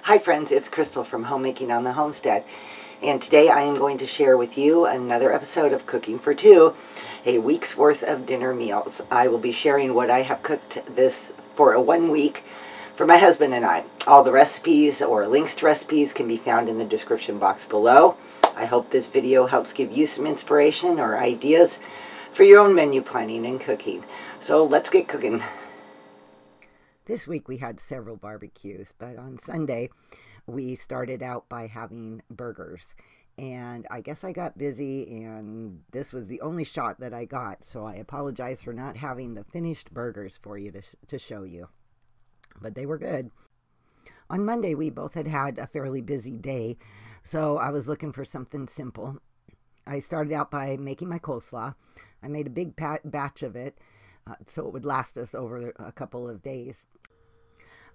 Hi friends, it's Crystal from Homemaking on the Homestead, and today I am going to share with you another episode of Cooking for Two, a week's worth of dinner meals. I will be sharing what I have cooked this for a 1 week for my husband and I. All the recipes or links to recipes can be found in the description box below. I hope this video helps give you some inspiration or ideas for your own menu planning and cooking. So let's get cooking. This week we had several barbecues, but on Sunday we started out by having burgers. And I guess I got busy and this was the only shot that I got, so I apologize for not having the finished burgers for you to show you. But they were good. On Monday we both had a fairly busy day, so I was looking for something simple. I started out by making my coleslaw. I made a big batch of it so it would last us over a couple of days.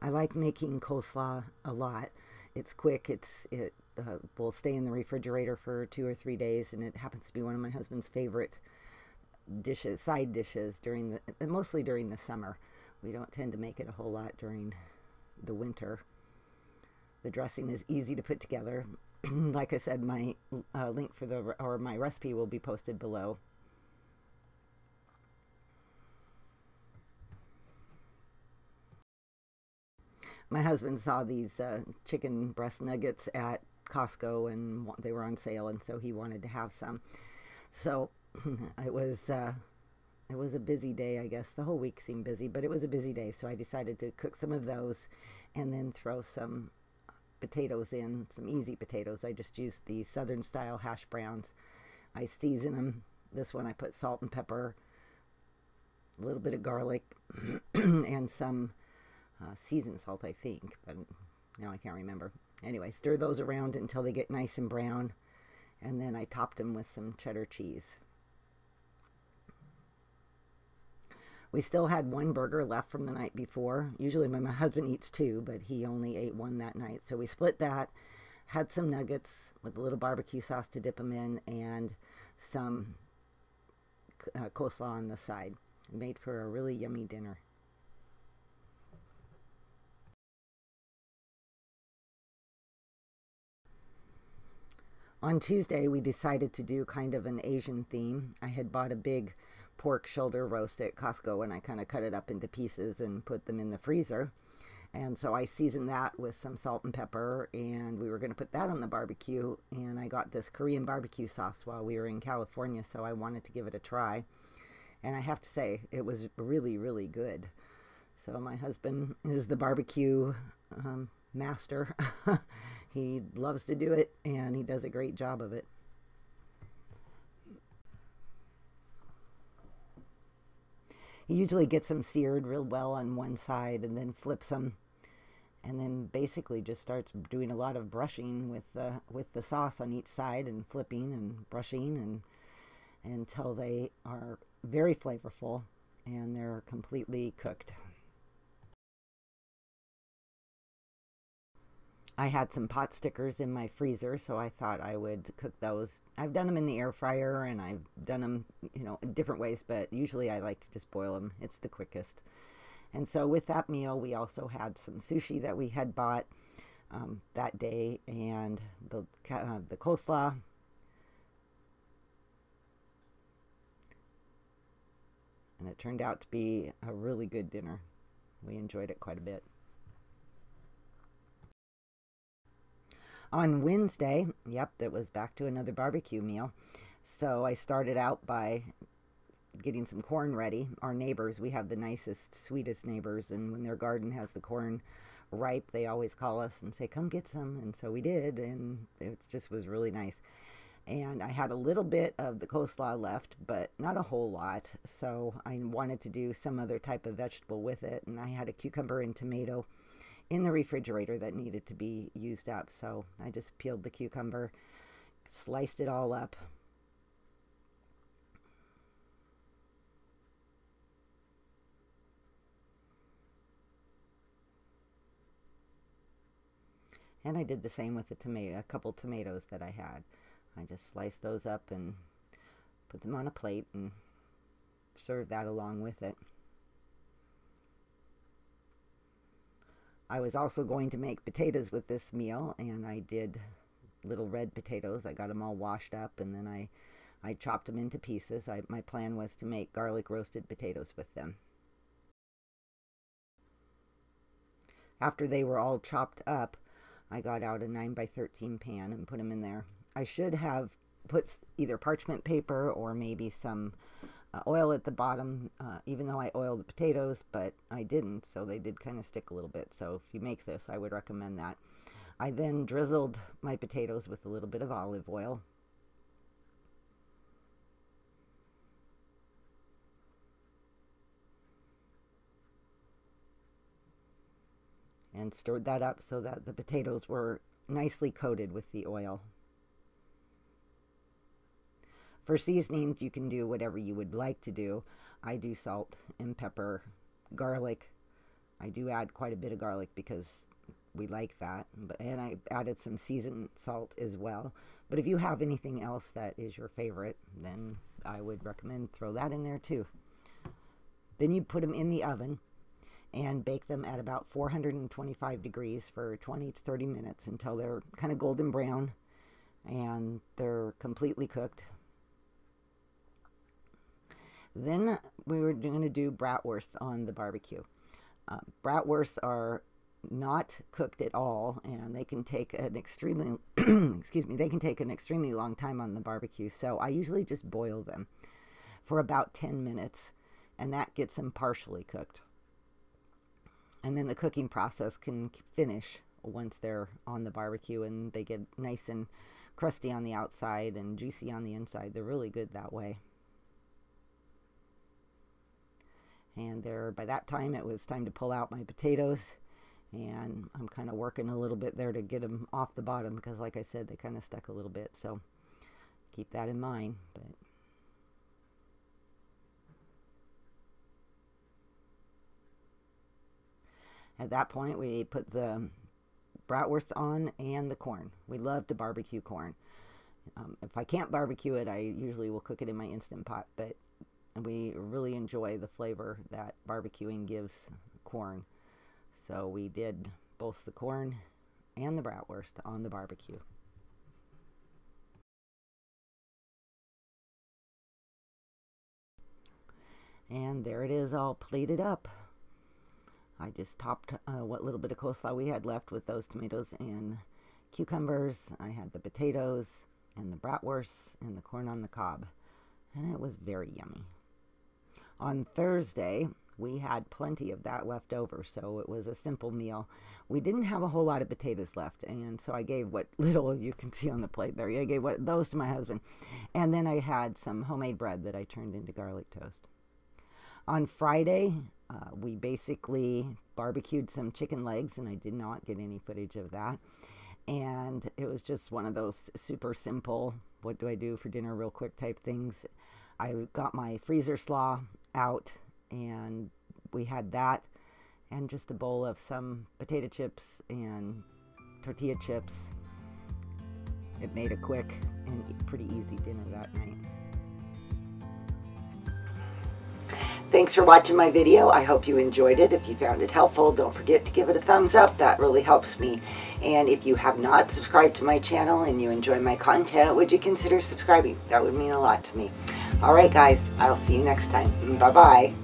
I like making coleslaw a lot. It's quick. It will stay in the refrigerator for 2 or 3 days, and it happens to be one of my husband's favorite dishes, side dishes mostly during the summer. We don't tend to make it a whole lot during the winter. The dressing is easy to put together. Like I said, my link for my recipe will be posted below. My husband saw these chicken breast nuggets at Costco, and they were on sale, and so he wanted to have some. So it was a busy day, I guess. The whole week seemed busy, but it was a busy day, so I decided to cook some of those and then throw some potatoes in, some easy potatoes. I just used the southern style hash browns. I season them. This one I put salt and pepper, a little bit of garlic, and some seasoned salt, I think, but now I can't remember. Anyway, stir those around until they get nice and brown, and then I topped them with some cheddar cheese. We still had one burger left from the night before. Usually my husband eats 2, but he only ate 1 that night, so we split that, had some nuggets with a little barbecue sauce to dip them in, and some coleslaw on the side. It made for a really yummy dinner. On Tuesday, we decided to do kind of an Asian theme. I had bought a big pork shoulder roast at Costco, and I kind of cut it up into pieces and put them in the freezer. And so I seasoned that with some salt and pepper, and we were going to put that on the barbecue. And I got this Korean barbecue sauce while we were in California, so I wanted to give it a try. And I have to say, it was really, really good. So my husband is the barbecue master. He loves to do it, and he does a great job of it. He usually gets them seared real well on one side and then flips them, and then basically just starts doing a lot of brushing with the sauce on each side, and flipping and brushing and until they are very flavorful and they're completely cooked. I had some pot stickers in my freezer, so I thought I would cook those. I've done them in the air fryer, and I've done them, in different ways, but usually I like to just boil them. It's the quickest. And so with that meal, we also had some sushi that we had bought that day, and the coleslaw. And it turned out to be a really good dinner. We enjoyed it quite a bit. On Wednesday, it was back to another barbecue meal. So I started out by getting some corn ready. Our neighbors, we have the nicest, sweetest neighbors, and when their garden has the corn ripe, they always call us and say, come get some. And so we did, and it just was really nice. And I had a little bit of the coleslaw left, but not a whole lot. So I wanted to do some other type of vegetable with it, and I had a cucumber and tomato in the refrigerator that needed to be used up. So I just peeled the cucumber, sliced it all up, and I did the same with a couple tomatoes that I had. I just sliced those up and put them on a plate and served that along with it. I was also going to make potatoes with this meal, and I did little red potatoes. I got them all washed up, and then I chopped them into pieces. My plan was to make garlic roasted potatoes with them. After they were all chopped up, I got out a 9x13 pan and put them in there. I should have put either parchment paper or maybe some oil at the bottom, even though I oiled the potatoes, but I didn't, so they did kind of stick a little bit. So if you make this, I would recommend that. I then drizzled my potatoes with a little bit of olive oil. And stirred that up so that the potatoes were nicely coated with the oil. For seasonings, you can do whatever you would like to do. I do salt and pepper, garlic. I do add quite a bit of garlic because we like that. And I added some seasoned salt as well. But if you have anything else that is your favorite, then I would recommend throw that in there too. Then you put them in the oven and bake them at about 425 degrees for 20 to 30 minutes until they're kind of golden brown and they're completely cooked. Then we were going to do bratwursts on the barbecue. Bratwursts are not cooked at all, and they can take an extremely they can take an extremely long time on the barbecue. So I usually just boil them for about 10 minutes, and that gets them partially cooked. And then the cooking process can finish once they're on the barbecue and they get nice and crusty on the outside and juicy on the inside. They're really good that way. And by that time, it was time to pull out my potatoes. And I'm kind of working a little bit there to get them off the bottom because, like I said, they kind of stuck a little bit. So keep that in mind. But at that point, we put the bratwursts on and the corn. We love to barbecue corn. If I can't barbecue it, I usually will cook it in my Instant Pot. But we really enjoy the flavor that barbecuing gives corn. So we did both the corn and the bratwurst on the barbecue. And there it is, all plated up. I just topped what little bit of coleslaw we had left with those tomatoes and cucumbers. I had the potatoes and the bratwurst and the corn on the cob. And it was very yummy. On Thursday, we had plenty of that left over, so it was a simple meal. We didn't have a whole lot of potatoes left, and so I gave what little you can see on the plate there. I gave those to my husband. And then I had some homemade bread that I turned into garlic toast. On Friday, we basically barbecued some chicken legs, and I did not get any footage of that. And it was just one of those super simple, what do I do for dinner real quick type things. I got my freezer slaw out, and we had that and just a bowl of some potato chips and tortilla chips. It made a quick and pretty easy dinner that night. Thanks for watching my video. I hope you enjoyed it. If you found it helpful, don't forget to give it a thumbs up. That really helps me. And if you have not subscribed to my channel and you enjoy my content, would you consider subscribing? That would mean a lot to me. All right, guys, I'll see you next time. Bye-bye.